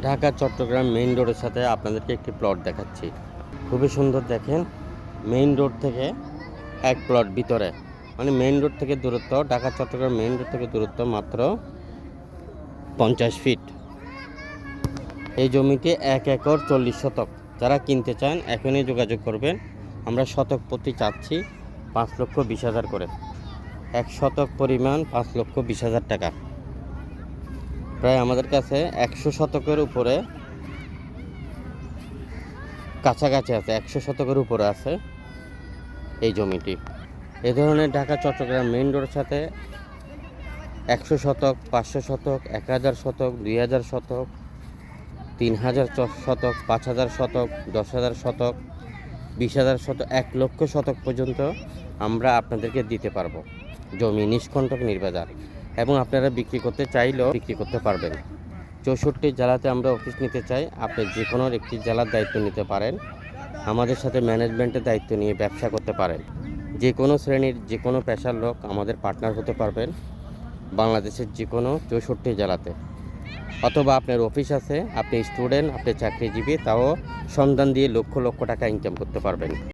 Dhaka Chittagong main রোডের সাথে আপনাদেরকে একটি প্লট দেখাচ্ছি। খুবই সুন্দর, দেখেন। মেইন রোড থেকে এক প্লট ভিতরে, মানে মেইন রোড থেকে দূরত্ব, ঢাকা চট্টগ্রাম মেইন রোড থেকে দূরত্ব মাত্র 50 ফিট। এই জমিটি 1 একর 40 শতক। যারা কিনতে চান এখনই যোগাযোগ করবেন। আমরা শতক প্রতি চাচ্ছি 5,20,000 করে। 1 শতক পরিমাণ 5,20,000 টাকা। প্রায় আমাদের কাছে 100 শতকের উপরে কাছাকাছি আছে, 100 শতকের উপরে আছে এই জমিটি। এ ধরনের ঢাকা চট্টগ্রাম মেইন রোডের সাথে 100 শতক, 500 শতক, 1000 শতক, 2000 শতক, 3000 শতক, 5000 শতক, 10,000 শতক, 20,000 শতক, 1 লক্ষ শতক পর্যন্ত আমরা আপনাদেরকে দিতে পারবো জমি, নিষ্কণ্টক নির্ভেজাল। এবং আপনারা বিক্রি করতে চাইলেও বিক্রি করতে পারবেন। 64 জেলাতে আমরা অফিস নিতে চাই। আপনি যে কোনো একটি জেলার দায়িত্ব নিতে পারেন, আমাদের সাথে ম্যানেজমেন্টের দায়িত্ব নিয়ে ব্যবসা করতে পারেন। যে কোনো শ্রেণীর যে কোনো পেশার লোক আমাদের পার্টনার হতে পারবেন বাংলাদেশের যে কোনো 64 জেলাতে। অথবা আপনার অফিস আছে, আপনি স্টুডেন্ট, আপনি চাকরিজীবী, তাও সন্ধান দিয়ে লক্ষ লক্ষ টাকা ইনকাম করতে পারবেন।